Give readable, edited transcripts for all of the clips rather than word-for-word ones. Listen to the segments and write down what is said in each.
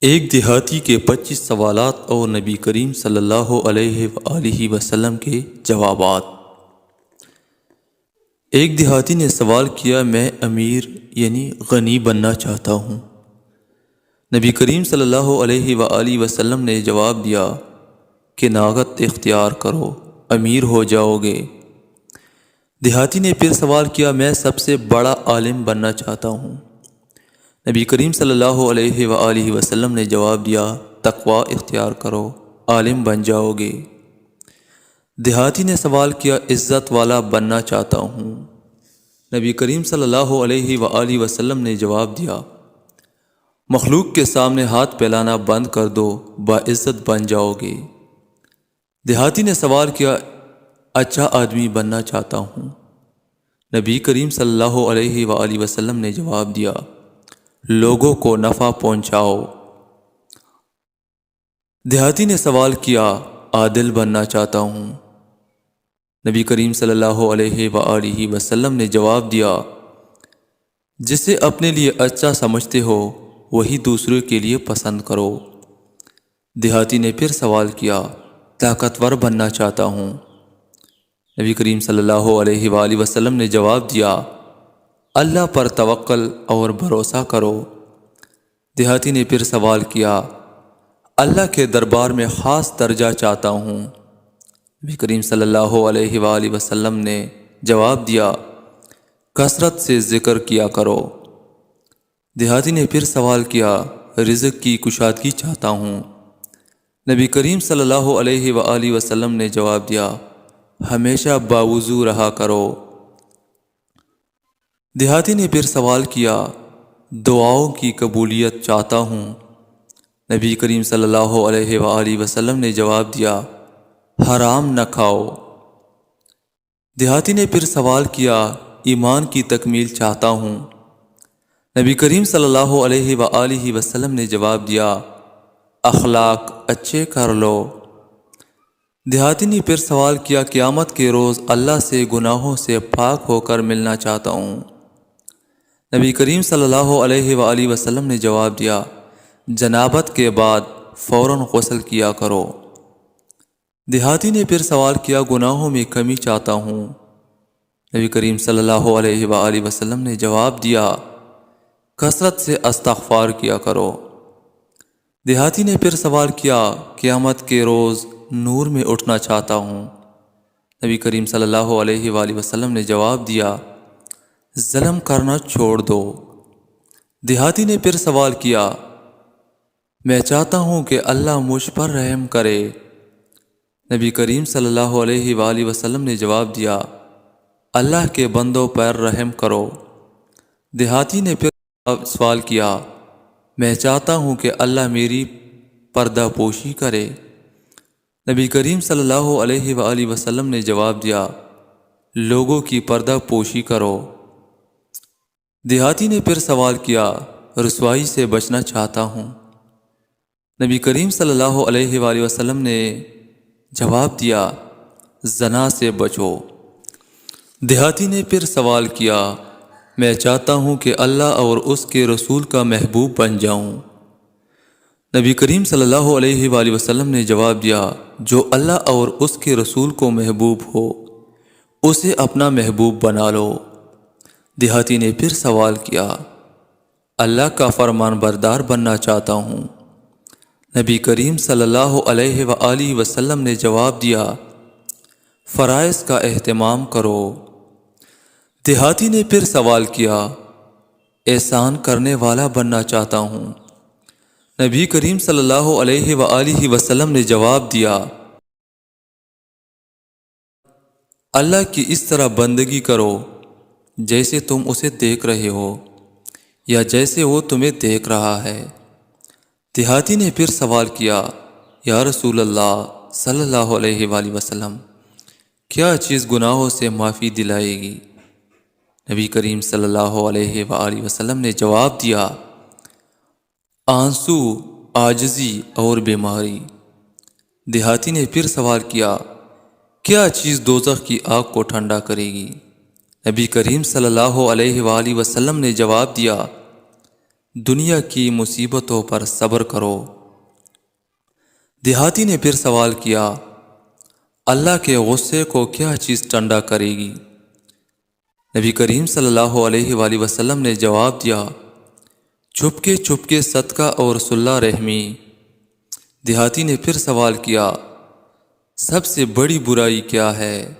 ایک دیہاتی کے 25 سوالات اور نبی کریم صلی اللہ علیہ وآلہ وسلم کے جوابات۔ ایک دیہاتی نے سوال کیا، میں امیر یعنی غنی بننا چاہتا ہوں۔ نبی کریم صلی اللہ علیہ وآلہ وسلم نے جواب دیا کہ ناقت اختیار کرو، امیر ہو جاؤ گے۔ دیہاتی نے پھر سوال کیا، میں سب سے بڑا عالم بننا چاہتا ہوں۔ نبی کریم صلی اللہ علیہ وآلہ وسلم نے جواب دیا، تقوی اختیار کرو، عالم بن جاؤ گے۔ دیہاتی نے سوال کیا، عزت والا بننا چاہتا ہوں۔ نبی کریم صلی اللہ علیہ وآلہ وسلم نے جواب دیا، مخلوق کے سامنے ہاتھ پھیلانا بند کر دو، باعزت بن جاؤ گے۔ دیہاتی نے سوال کیا، اچھا آدمی بننا چاہتا ہوں۔ نبی کریم صلی اللہ علیہ وآلہ وسلم نے جواب دیا، لوگوں کو نفع پہنچاؤ۔ دیہاتی نے سوال کیا، عادل بننا چاہتا ہوں۔ نبی کریم صلی اللہ علیہ وآلہ وسلم نے جواب دیا، جسے اپنے لیے اچھا سمجھتے ہو وہی دوسروں کے لیے پسند کرو۔ دیہاتی نے پھر سوال کیا، طاقتور بننا چاہتا ہوں۔ نبی کریم صلی اللہ علیہ وآلہ وسلم نے جواب دیا، اللہ پر توکل اور بھروسہ کرو۔ دیہاتی نے پھر سوال کیا، اللہ کے دربار میں خاص درجہ چاہتا ہوں۔ نبی کریم صلی اللہ علیہ وآلہ وسلم نے جواب دیا، کثرت سے ذکر کیا کرو۔ دیہاتی نے پھر سوال کیا، رزق کی کشادگی چاہتا ہوں۔ نبی کریم صلی اللہ علیہ وآلہ وسلم نے جواب دیا، ہمیشہ باوضو رہا کرو۔ دیہاتی نے پھر سوال کیا، دعاؤں کی قبولیت چاہتا ہوں۔ نبی کریم صلی اللہ علیہ وآلہ وسلم نے جواب دیا، حرام نہ کھاؤ۔ دیہاتی نے پھر سوال کیا، ایمان کی تکمیل چاہتا ہوں۔ نبی کریم صلی اللہ علیہ وآلہ وسلم نے جواب دیا، اخلاق اچھے کر لو۔ دیہاتی نے پھر سوال کیا، قیامت کے روز اللہ سے گناہوں سے پاک ہو کر ملنا چاہتا ہوں۔ نبی کریم صلی اللہ علیہ وآلہ وسلم نے جواب دیا، جنابت کے بعد فوراً غسل کیا کرو۔ دیہاتی نے پھر سوال کیا، گناہوں میں کمی چاہتا ہوں۔ نبی کریم صلی اللہ علیہ وآلہ وسلم نے جواب دیا، کثرت سے استغفار کیا کرو۔ دیہاتی نے پھر سوال کیا، قیامت کے روز نور میں اٹھنا چاہتا ہوں۔ نبی کریم صلی اللہ علیہ وآلہ وسلم نے جواب دیا، ظلم کرنا چھوڑ دو۔ دیہاتی نے پھر سوال کیا، میں چاہتا ہوں کہ اللہ مجھ پر رحم کرے۔ نبی کریم صلی اللہ علیہ وآلہ وسلم نے جواب دیا، اللہ کے بندوں پر رحم کرو۔ دیہاتی نے پھر سوال کیا، میں چاہتا ہوں کہ اللہ میری پردہ پوشی کرے۔ نبی کریم صلی اللہ علیہ وآلہ وسلم نے جواب دیا، لوگوں کی پردہ پوشی کرو۔ دیہاتی نے پھر سوال کیا، رسوائی سے بچنا چاہتا ہوں۔ نبی کریم صلی اللہ علیہ وآلہ وسلم نے جواب دیا، زنا سے بچو۔ دیہاتی نے پھر سوال کیا، میں چاہتا ہوں کہ اللہ اور اس کے رسول کا محبوب بن جاؤں۔ نبی کریم صلی اللہ علیہ وآلہ وسلم نے جواب دیا، جو اللہ اور اس کے رسول کو محبوب ہو اسے اپنا محبوب بنا لو۔ دیہاتی نے پھر سوال کیا، اللہ کا فرمان بردار بننا چاہتا ہوں۔ نبی کریم صلی اللہ علیہ وآلہ وسلم نے جواب دیا، فرائض کا اہتمام کرو۔ دیہاتی نے پھر سوال کیا، احسان کرنے والا بننا چاہتا ہوں۔ نبی کریم صلی اللہ علیہ وآلہ وسلم نے جواب دیا، اللہ کی اس طرح بندگی کرو جیسے تم اسے دیکھ رہے ہو یا جیسے وہ تمہیں دیکھ رہا ہے۔ دیہاتی نے پھر سوال کیا، یا رسول اللہ صلی اللہ علیہ وآلہ وسلم، کیا چیز گناہوں سے معافی دلائے گی؟ نبی کریم صلی اللہ علیہ وآلہ وسلم نے جواب دیا، آنسو، عاجزی اور بیماری۔ دیہاتی نے پھر سوال کیا، کیا چیز دوزخ کی آگ کو ٹھنڈا کرے گی؟ نبی کریم صلی اللہ علیہ وآلہ وسلم نے جواب دیا، دنیا کی مصیبتوں پر صبر کرو۔ دیہاتی نے پھر سوال کیا، اللہ کے غصے کو کیا چیز ٹھنڈا کرے گی؟ نبی کریم صلی اللہ علیہ وآلہ وسلم نے جواب دیا، چپکے صدقہ اور صلہ رحمی۔ دیہاتی نے پھر سوال کیا، سب سے بڑی برائی کیا ہے؟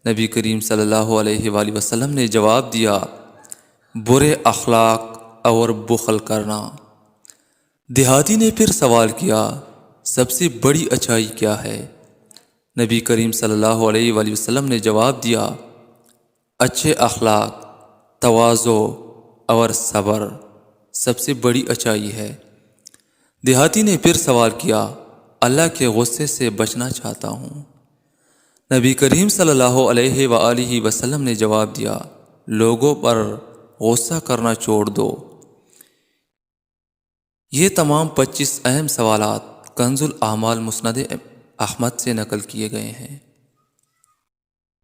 نبی کریم صلی اللہ علیہ وآلہ وسلم نے جواب دیا، برے اخلاق اور بخل کرنا۔ دیہاتی نے پھر سوال کیا، سب سے بڑی اچائی کیا ہے؟ نبی کریم صلی اللہ علیہ وآلہ وسلم نے جواب دیا، اچھے اخلاق، تواضع اور صبر سب سے بڑی اچائی ہے۔ دیہاتی نے پھر سوال کیا، اللہ کے غصے سے بچنا چاہتا ہوں۔ نبی کریم صلی اللہ علیہ وآلہ وسلم نے جواب دیا، لوگوں پر غصہ کرنا چھوڑ دو۔ یہ تمام 25 اہم سوالات کنز الاعمال مسند احمد سے نقل کیے گئے ہیں۔